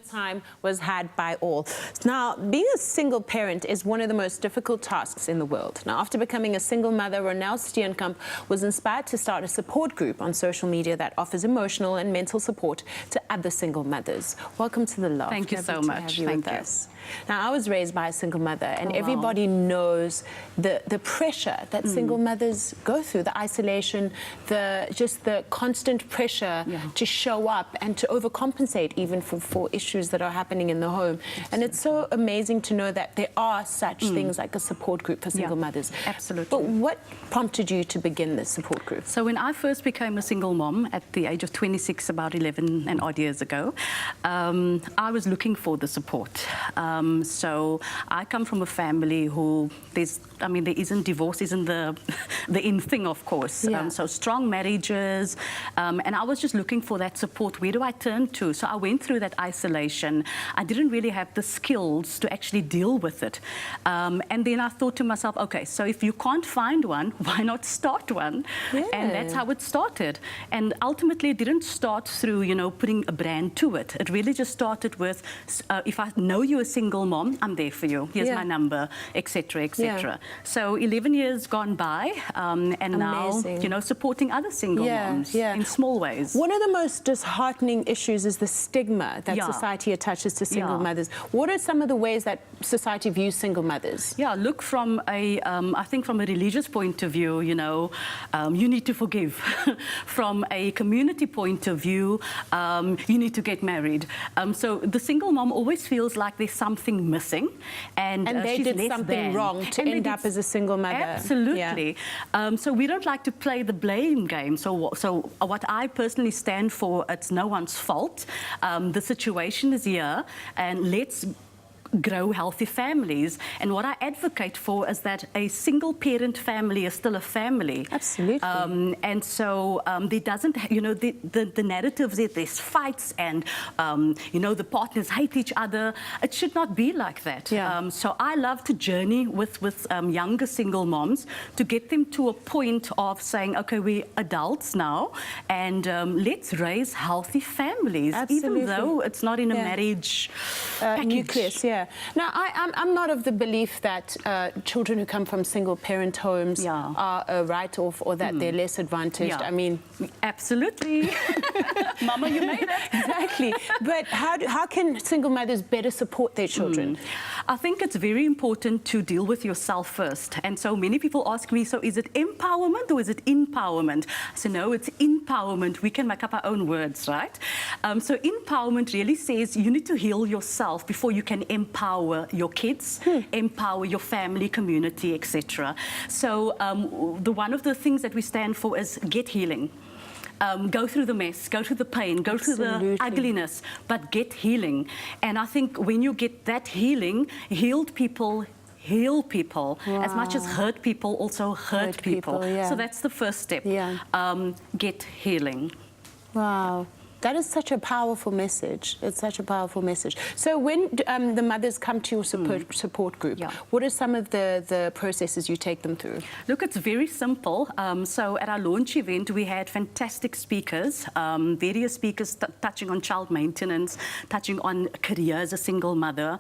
time was had by all. Now, being a single parent is one of the most difficult tasks in the world. Now, after becoming a single mother, Ronelle Steenkamp was inspired to start a support group on social media that offers emotional and mental support to other single mothers. Welcome to The Loft. Thank you so much. Thank you. Now, I was raised by a single mother, and everybody knows the pressure that single mothers go through, the isolation, just the constant pressure to show up and to overcompensate even for issues that are happening in the home. Absolutely. And it's so amazing to know that there are such things like a support group for single mothers. Absolutely. But what prompted you to begin this support group? So when I first became a single mom at the age of 26, about 11 and odd years ago, I was looking for the support. So I come from a family who there isn't divorce, isn't the in thing, of course. So strong marriages, and I was just looking for that support. Where do I turn to? So I went through that isolation. I didn't really have the skills to actually deal with it. And then I thought to myself, okay, so if you can't find one, why not start one? Yeah. And that's how it started. And ultimately, it didn't start through, putting a brand to it. It really just started with, if I know you're a single mom, I'm there for you. Here's my number, etc., etc. So 11 years gone by, and Amazing. Now, supporting other single moms in small ways. One of the most disheartening issues is the stigma that society attaches to single mothers. What are some of the ways that society views single mothers? Yeah, look, from a, I think from a religious point of view, you need to forgive. From a community point of view, you need to get married. So the single mom always feels like there's something missing, and they she's did something wrong to end up as a single mother. Absolutely. So we don't like to play the blame game. So what I personally stand for, it's no one's fault. The situation is here, and let's grow healthy families. And what I advocate for is that a single parent family is still a family. Absolutely. And so there doesn't, the narratives, there's fights and, the partners hate each other. It should not be like that. So I love to journey with younger single moms to get them to a point of saying, okay, we're adults now, and let's raise healthy families, even though it's not in a marriage nucleus. Now, I'm not of the belief that children who come from single-parent homes are a write-off or that they're less advantaged. I mean, absolutely. Mama, you made it. Exactly. But how can single mothers better support their children? I think it's very important to deal with yourself first. And so many people ask me, so is it empowerment or is it INpowerment? I say, no, it's empowerment. We can make up our own words, right? So empowerment really says you need to heal yourself before you can empower your kids, empower your family, community, etc. So one of the things that we stand for is get healing. Go through the mess, go through the pain, go through the ugliness, but get healing. And I think when you get that healing, healed people heal people as much as hurt people also hurt people. So that's the first step. Get healing. Wow. That is such a powerful message. It's such a powerful message. So when the mothers come to your support group, what are some of the processes you take them through? Look, it's very simple. So at our launch event, we had fantastic speakers, various speakers touching on child maintenance, touching on career as a single mother,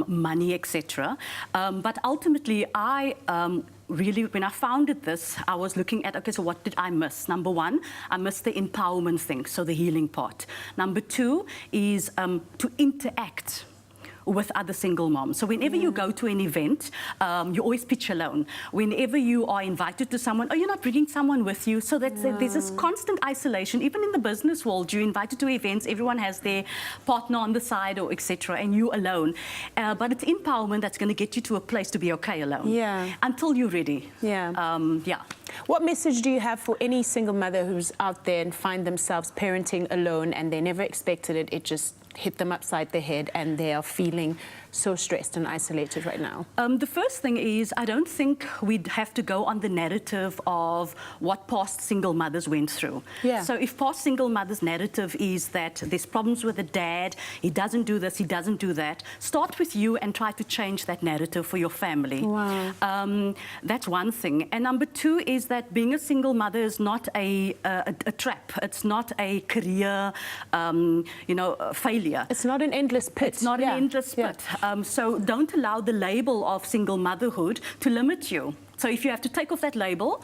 money, etc. But ultimately, really, when I founded this, I was looking at, okay, so what did I miss? Number one, I missed the empowerment thing, so the healing part. Number two is to interact with other single moms. So whenever you go to an event, you always pitch alone. Whenever you are invited to someone, you're not bringing someone with you. So there's this constant isolation. Even in the business world, you're invited to events, everyone has their partner on the side or etc. and you alone. But it's empowerment that's going to get you to a place to be okay alone. Until you're ready. What message do you have for any single mother who's out there and find themselves parenting alone and they never expected it? It just hit them upside the head and they are feeling so stressed and isolated right now? The first thing is, I don't think we'd have to go on the narrative of what past single mothers went through. Yeah. So if past single mothers' narrative is that there's problems with the dad, he doesn't do this, he doesn't do that, start with you and try to change that narrative for your family. Wow. That's one thing. And number two is that being a single mother is not a trap. It's not a career, failure. It's not an endless pit. It's not an endless pit. So don't allow the label of single motherhood to limit you. So if you have to take off that label,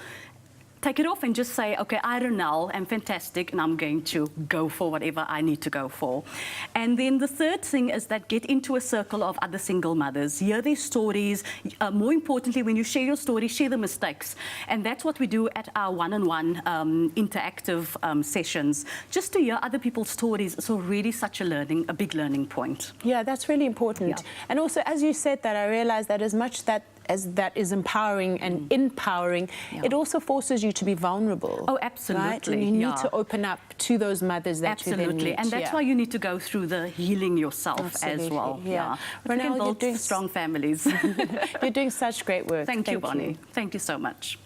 take it off and just say, okay, I, Ronelle, am fantastic and I'm going to go for whatever I need to go for. And then the third thing is that get into a circle of other single mothers. Hear their stories. More importantly, when you share your story, share the mistakes. And that's what we do at our one-on-one interactive sessions. Just to hear other people's stories is really such a big learning point. Yeah, that's really important. Yeah. And also, as you said that, I realized that as much as that is empowering and empowering, it also forces you to be vulnerable. Oh, absolutely. Right? And you need to open up to those mothers that you then meet. And that's why you need to go through the healing yourself as well. Yeah. Ronelle, you're doing strong families. You're doing such great work. Thank you, Bonnie. Thank you so much.